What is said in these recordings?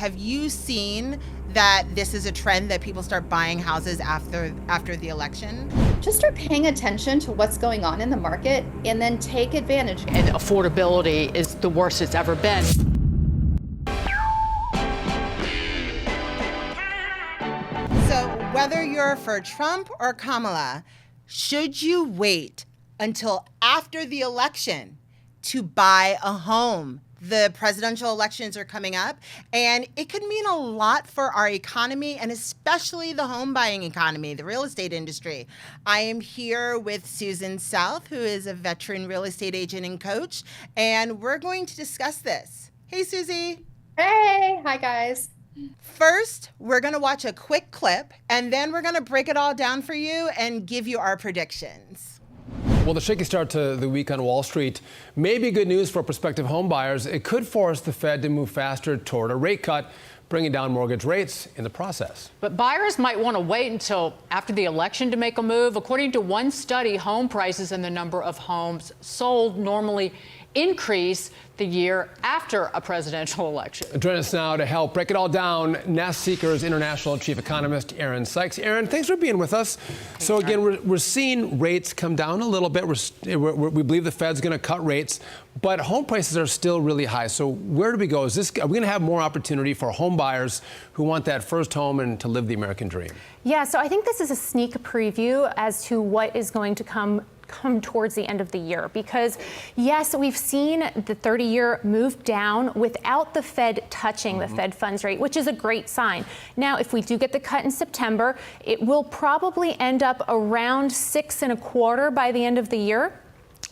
Have you seen that this is a trend that people start buying houses after the election? Just start paying attention to what's going on in the market and then take advantage. And affordability is the worst it's ever been. So whether you're for Trump or Kamala, should you wait until after the election to buy a home? The presidential elections are coming up, and it could mean a lot for our economy, and especially the home buying economy, the real estate industry. I am here with Susan South, who is a veteran real estate agent and coach, and we're going to discuss this. Hey, Susie. Hey, hi guys. First, we're going to watch a quick clip, and then we're going to break it all down for you and give you our predictions. Well, the shaky start to the week on Wall Street may be good news for prospective home buyers. It could force the Fed to move faster toward a rate cut, bringing down mortgage rates in the process. But buyers might want to wait until after the election to make a move. According to one study, home prices and the number of homes sold normally increase the year after a presidential election. Joining us now to help break it all down, Nest Seekers International Chief Economist Aaron Sykes. Aaron, thanks for being with us. So again, we're seeing rates come down a little bit. We believe the Fed's going to cut rates, but home prices are still really high. So where do we go? Are we going to have more opportunity for home buyers who want that first home and to live the American dream? Yeah, so I think this is a sneak preview as to what is going to come towards the end of the year, because yes, we've seen the 30-year move down without the Fed touching the Fed funds rate, which is a great sign. Now, if we do get the cut in September, it will probably end up around 6.25 by the end of the year.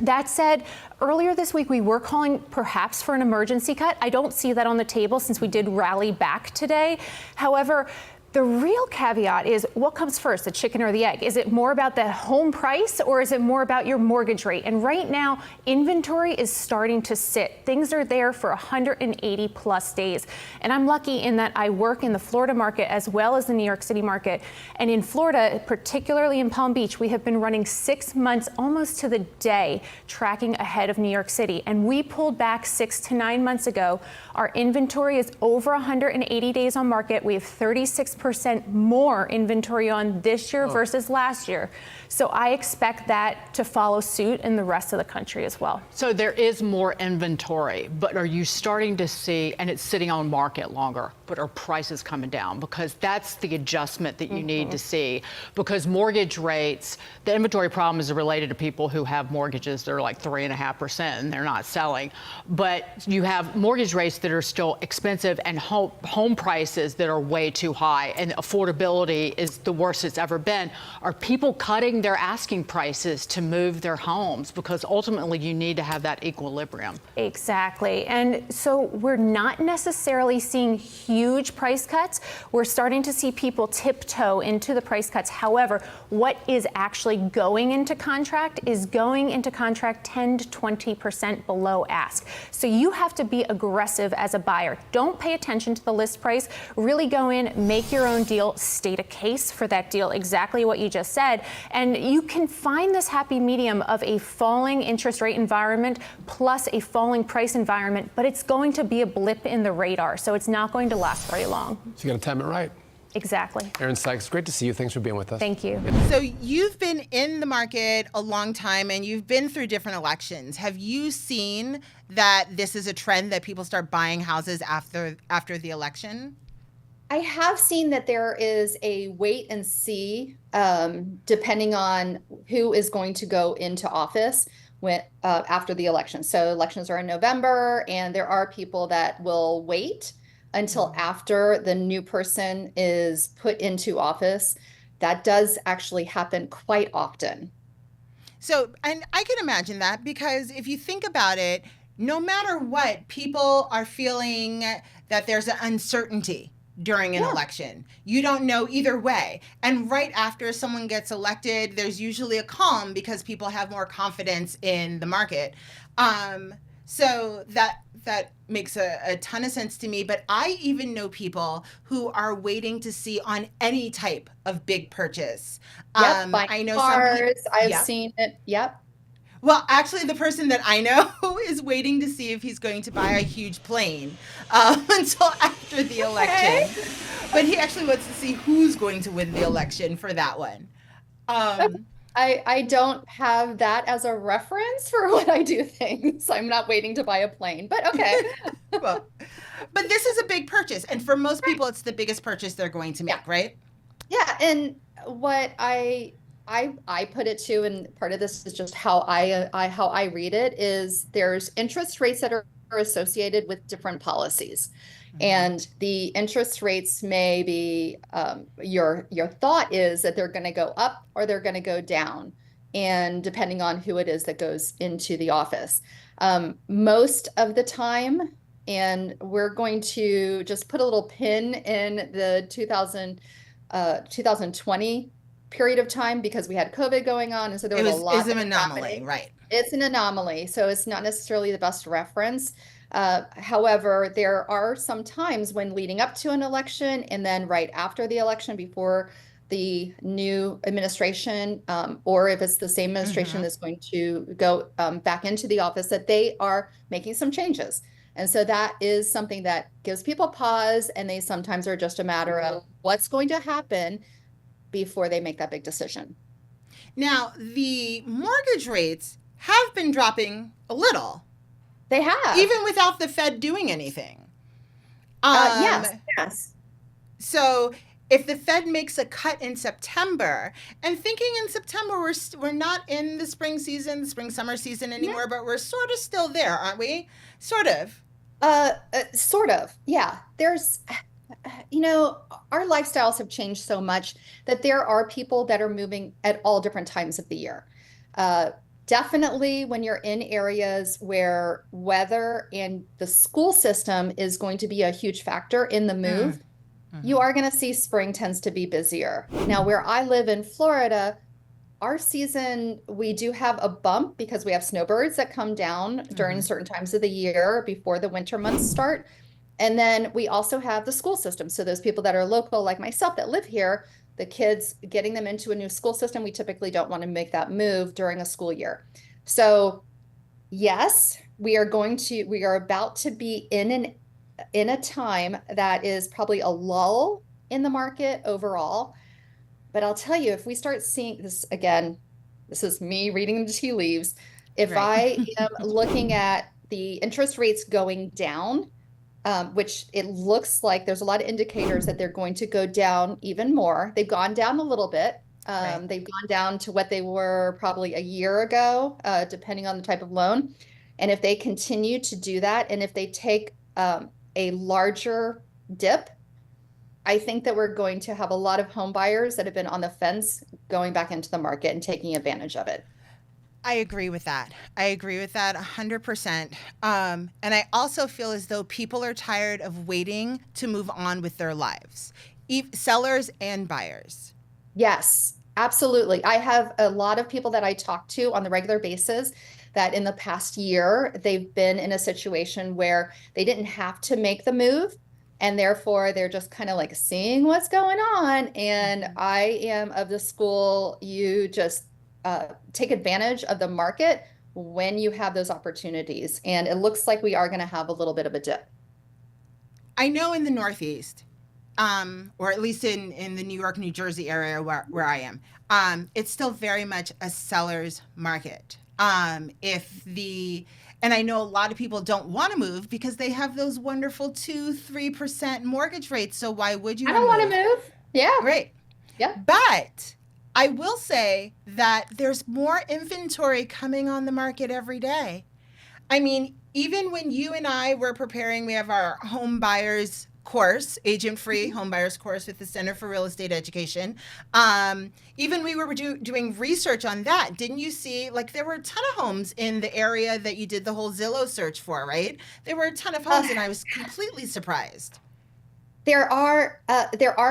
That said, earlier this week, we were calling perhaps for an emergency cut. I don't see that on the table since we did rally back today. However, the real caveat is what comes first, the chicken or the egg? Is it more about the home price or is it more about your mortgage rate? And right now, inventory is starting to sit. Things are there for 180 plus days. And I'm lucky in that I work in the Florida market as well as the New York City market. And in Florida, particularly in Palm Beach, we have been running 6 months almost to the day tracking ahead of New York City. And we pulled back 6 to 9 months ago. Our inventory is over 180 days on market. We have 36% more inventory on this year versus last year. So I expect that to follow suit in the rest of the country as well. So there is more inventory, but are you starting to see, and it's sitting on market longer, but are prices coming down? Because that's the adjustment that you need to see. Because mortgage rates, the inventory problem is related to people who have mortgages that are like 3.5% and they're not selling. But you have mortgage rates that are still expensive and home prices that are way too high, and affordability is the worst it's ever been. Are people cutting their asking prices to move their homes? Because ultimately you need to have that equilibrium. Exactly. And so we're not necessarily seeing huge price cuts. We're starting to see people tiptoe into the price cuts. However, what is actually going into contract is going into contract 10 to 20% below ask. So you have to be aggressive as a buyer. Don't pay attention to the list price. Really go in, make your own deal, state a case for that deal, exactly what you just said. And you can find this happy medium of a falling interest rate environment plus a falling price environment, but it's going to be a blip in the radar, so it's not going to last very long. So you got to time it right. Exactly. Aaron Sykes, great to see you. Thanks for being with us. Thank you. So you've been in the market a long time and you've been through different elections. Have you seen that this is a trend that people start buying houses after the election? I have seen that there is a wait and see, depending on who is going to go into office after the election. So elections are in November, and there are people that will wait until after the new person is put into office. That does actually happen quite often. So, and I can imagine that, because if you think about it, no matter what, people are feeling that there's an uncertainty during an election. You don't know either way. And right after someone gets elected, there's usually a calm because people have more confidence in the market. So that makes a ton of sense to me. But I even know people who are waiting to see on any type of big purchase. Yep, I know cars, some people, I've seen it. Yep. Well, actually, the person that I know is waiting to see if he's going to buy a huge plane until after the election. But he actually wants to see who's going to win the election for that one. Um, I don't have that as a reference for when I do things. I'm not waiting to buy a plane, but okay. well, but this is a big purchase, and for most people, it's the biggest purchase they're going to make, right? Yeah, and what I put it to, and part of this is just how how I read it, is there's interest rates that are associated with different policies. And the interest rates may be your thought is that they're going to go up or they're going to go down, and depending on who it is that goes into the office. Most of the time, and we're going to just put a little pin in the 2020 period of time because we had COVID going on, and so there was a lot It's that an was anomaly, happening. right? It's an anomaly, so it's not necessarily the best reference. However, there are some times when leading up to an election and then right after the election, before the new administration, or if it's the same administration that's going to go back into the office, that they are making some changes. And so that is something that gives people pause, and they sometimes are just a matter of what's going to happen before they make that big decision. Now, the mortgage rates have been dropping a little, They have. even without the Fed doing anything. Yes, yes. So if the Fed makes a cut in September, and thinking in September, we're not in the spring season, the spring summer season anymore, but we're sort of still there, aren't we? Sort of. Sort of. Yeah. There's, our lifestyles have changed so much that there are people that are moving at all different times of the year. Definitely when you're in areas where weather and the school system is going to be a huge factor in the move, you are going to see spring tends to be busier. Now, where I live in Florida, our season, we do have a bump because we have snowbirds that come down during certain times of the year before the winter months start. And then we also have the school system. So those people that are local, like myself, that live here, the kids, getting them into a new school system, we typically don't want to make that move during a school year. So yes, we are about to be in a time that is probably a lull in the market overall. But I'll tell you, if we start seeing this again, this is me reading the tea leaves. If Right. I am looking at the interest rates going down, which it looks like there's a lot of indicators that they're going to go down even more. They've gone down a little bit. Right. They've gone down to what they were probably a year ago, depending on the type of loan. And if they continue to do that, and if they take a larger dip, I think that we're going to have a lot of home buyers that have been on the fence going back into the market and taking advantage of it. I agree with that. I agree with that 100%. And I also feel as though people are tired of waiting to move on with their lives, sellers and buyers. Yes, absolutely. I have a lot of people that I talk to on the regular basis that in the past year, they've been in a situation where they didn't have to make the move. And therefore, they're just kind of like seeing what's going on. And I am of the school, you just take advantage of the market when you have those opportunities. And it looks like we are going to have a little bit of a dip. I know in the Northeast, or at least in the New York, New Jersey area where I am, it's still very much a seller's market. And I know a lot of people don't want to move because they have those wonderful 2-3% mortgage rates. So why would you I don't want to move. Yeah. Right. Yeah. But I will say that there's more inventory coming on the market every day. I mean, even when you and I were preparing, we have our home buyers course, agent-free home buyers course with the Center for Real Estate Education. Even we were doing research on that. Didn't you see, like, there were a ton of homes in the area that you did the whole Zillow search for, right? There were a ton of homes, and I was completely surprised. There are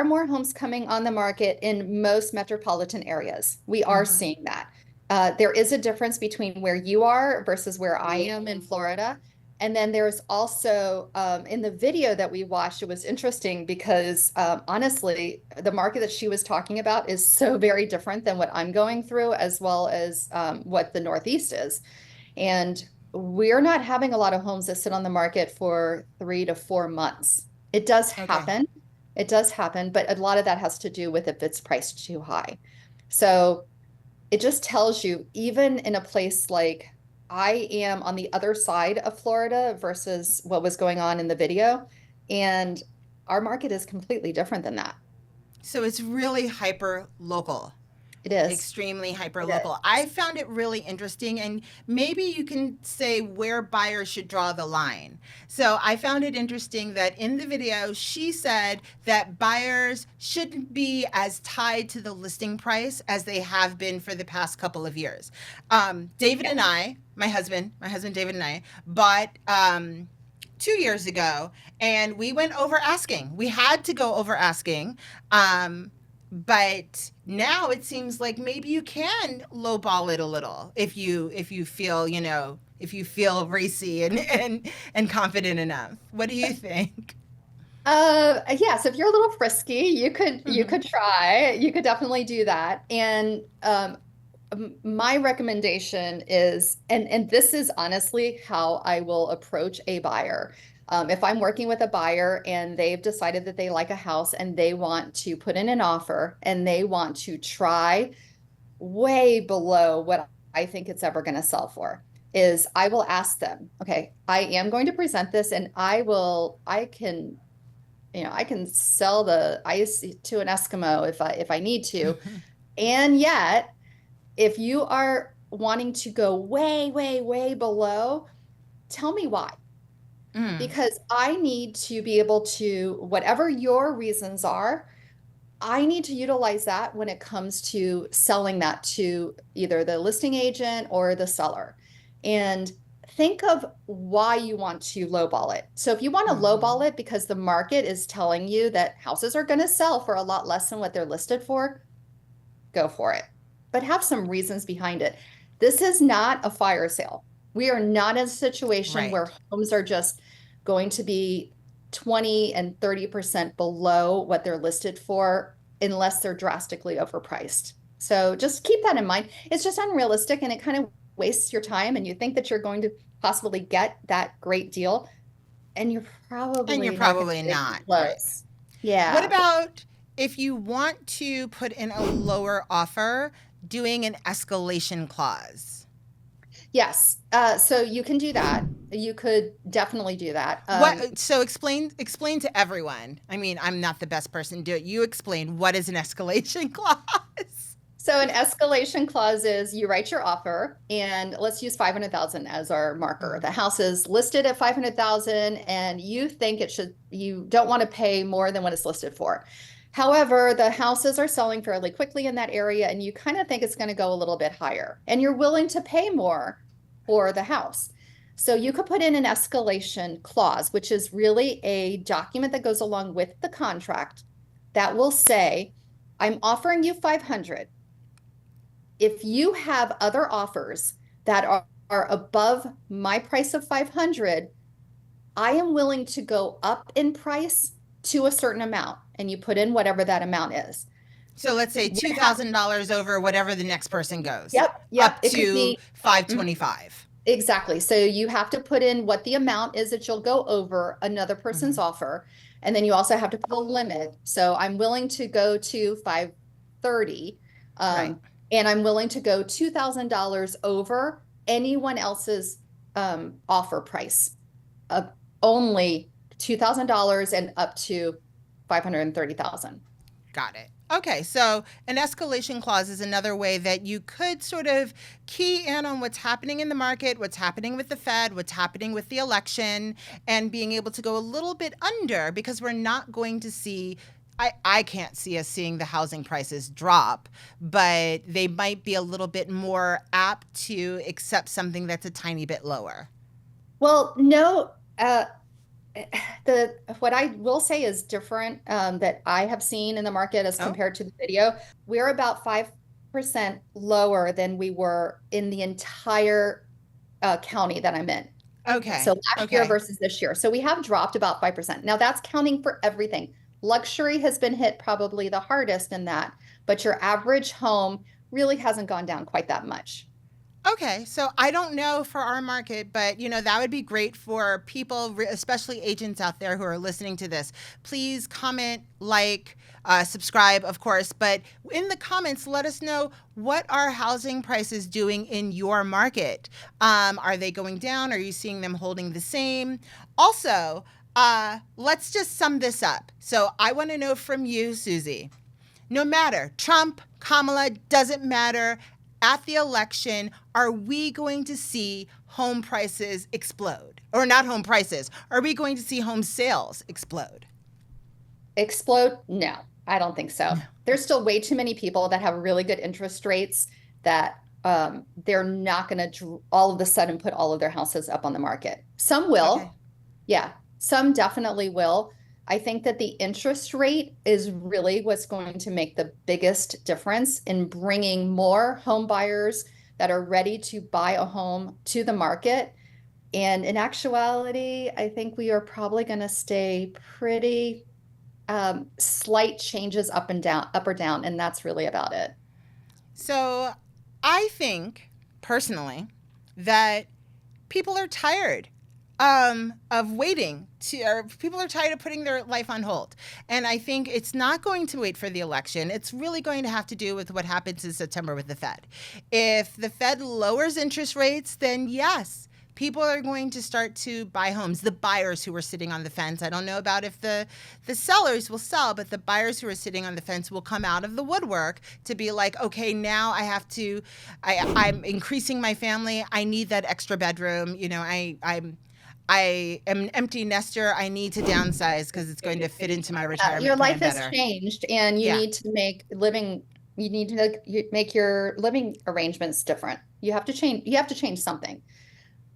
more homes coming on the market in most metropolitan areas. We are seeing that. There is a difference between where you are versus where I am in Florida. And then there's also in the video that we watched, it was interesting because honestly, the market that she was talking about is so very different than what I'm going through, as well as what the Northeast is. And we're not having a lot of homes that sit on the market for 3 to 4 months. It does Okay. happen. It does happen, but a lot of that has to do with if it's priced too high. So it just tells you, even in a place like I am on the other side of Florida versus what was going on in the video, and our market is completely different than that. So it's really hyper local. It is. Extremely hyper It local. is. I found it really interesting, and maybe you can say where buyers should draw the line. So I found it interesting that in the video, she said that buyers shouldn't be as tied to the listing price as they have been for the past couple of years. David and I, my husband David and I, bought 2 years ago, and we went over asking. We had to go over asking. But now it seems like maybe you can lowball it a little if you feel, if you feel racy and confident enough. What do you think? Yes, if you're a little frisky, you could try. You could definitely do that. And my recommendation is, and this is honestly how I will approach a buyer. If I'm working with a buyer and they've decided that they like a house and they want to put in an offer and they want to try way below what I think it's ever going to sell for, is I will ask them, okay, I am going to present this and I can, I can sell the ice to an Eskimo if I need to. And yet, if you are wanting to go way, way, way below, tell me why. Because I need to be able to, whatever your reasons are, I need to utilize that when it comes to selling that to either the listing agent or the seller. And think of why you want to lowball it. So if you want to lowball it because the market is telling you that houses are going to sell for a lot less than what they're listed for, go for it. But have some reasons behind it. This is not a fire sale. We are not in a situation where Right. homes are just going to be 20 and 30% below what they're listed for unless they're drastically overpriced. So just keep that in mind. It's just unrealistic and it kind of wastes your time, and you think that you're going to possibly get that great deal, and you're And you're probably not going to probably get not, right? close. What Yeah. about if you want to put in a lower offer, doing an escalation clause? Yes. So you can do that. You could definitely do that. What so explain to everyone. I mean, I'm not the best person to do it. You explain what is an escalation clause. So an escalation clause is you write your offer, and let's use 500,000 as our marker. The house is listed at 500,000 and you think you don't want to pay more than what it's listed for. However, the houses are selling fairly quickly in that area and you kind of think it's going to go a little bit higher and you're willing to pay more for the house. So you could put in an escalation clause, which is really a document that goes along with the contract that will say, I'm offering you 500. If you have other offers that are above my price of 500, I am willing to go up in price to a certain amount, and you put in whatever that amount is. So let's say $2,000 over whatever the next person goes, Yep. up It could to be 525. exactly. So you have to put in what the amount is that you'll go over another person's offer. And then you also have to put a limit. So I'm willing to go to 530. Right. And I'm willing to go $2,000 over anyone else's offer price of only $2,000 and up to 530,000. Got it. Okay, so an escalation clause is another way that you could sort of key in on what's happening in the market, what's happening with the Fed, what's happening with the election, and being able to go a little bit under, because we're not going to see, I can't see us seeing the housing prices drop, but they might be a little bit more apt to accept something that's a tiny bit lower. Well, no, what I will say is different that I have seen in the market as Oh, compared to the video. We're about 5% lower than we were in the entire county that I'm in. Okay. So last year Okay. versus this year. So we have dropped about 5%. Now that's counting for everything. Luxury has been hit probably the hardest in that, but your average home really hasn't gone down quite that much. Okay, so I don't know for our market, but that would be great for people, especially agents out there who are listening to this. Please comment, subscribe, of course, but in the comments, let us know, what are housing prices doing in your market? Are they going down? Are you seeing them holding the same? Also, let's just sum this up. So I want to know from you, Susie. No matter, Trump, Kamala, doesn't matter. At the election, are we going to see home prices explode? Or not home prices. Are we going to see home sales explode? Explode? No, I don't think so. There's still way too many people that have really good interest rates that they're not going to all of a sudden put all of their houses up on the market. Some will. Okay. Yeah, some definitely will. I think that the interest rate is really what's going to make the biggest difference in bringing more home buyers that are ready to buy a home to the market. And in actuality, I think we are probably going to stay pretty slight changes up or down, and that's really about it. So I think, personally, that people are tired of waiting or people are tired of putting their life on hold. And I think it's not going to wait for the election. It's really going to have to do with what happens in September with the Fed. If the Fed lowers interest rates, then yes, people are going to start to buy homes. The buyers who are sitting on the fence, I don't know about if the sellers will sell, but the buyers who are sitting on the fence will come out of the woodwork to be like, okay, now I'm increasing my family. I need that extra bedroom. I am an empty nester. I need to downsize because it's going to fit into my retirement Your plan life has better. changed, and you need to make your living arrangements different. You have to change something.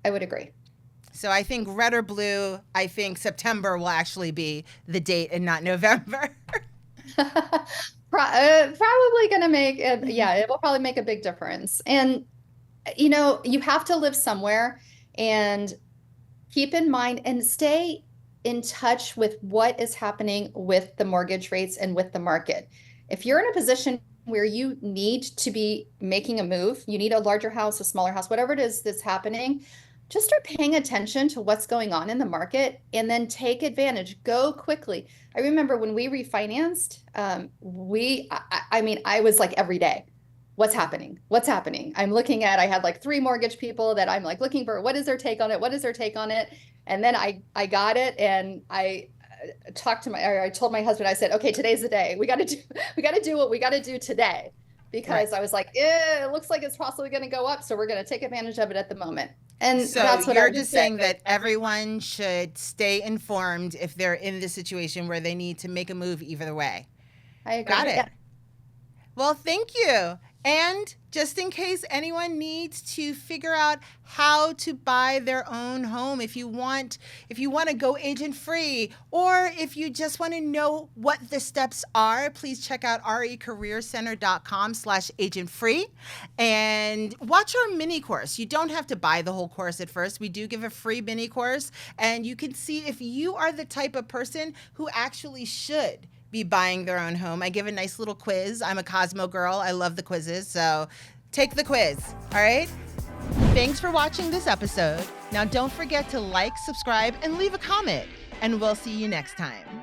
I would agree. So I think red or blue, I think September will actually be the date and not November. Probably going to make it. Yeah, it will probably make a big difference. And, you have to live somewhere, and keep in mind and stay in touch with what is happening with the mortgage rates and with the market. If you're in a position where you need to be making a move, you need a larger house, a smaller house, whatever it is that's happening, just start paying attention to what's going on in the market and then take advantage. Go quickly. I remember when we refinanced, I was like every day, what's happening? What's happening? I had like 3 mortgage people that I'm like looking for, what is their take on it? What is their take on it? And then I got it, and I told my husband, I said, okay, today's the day. We got to do what we got to do today, because I was like, it looks like it's possibly going to go up. So we're going to take advantage of it at the moment. And So that's what you're I just said. saying that everyone should stay informed if they're in this situation where they need to make a move either way. I agree. Got it. Yeah. Well, thank you. And just in case anyone needs to figure out how to buy their own home, if you want to go agent free, or if you just want to know what the steps are, please check out recareercenter.com/agent free and watch our mini course. You don't have to buy the whole course at first. We do give a free mini course, and you can see if you are the type of person who actually should be buying their own home. I give a nice little quiz. I'm a Cosmo girl. I love the quizzes. So take the quiz. All right. Thanks for watching this episode. Now don't forget to like, subscribe, and leave a comment. And we'll see you next time.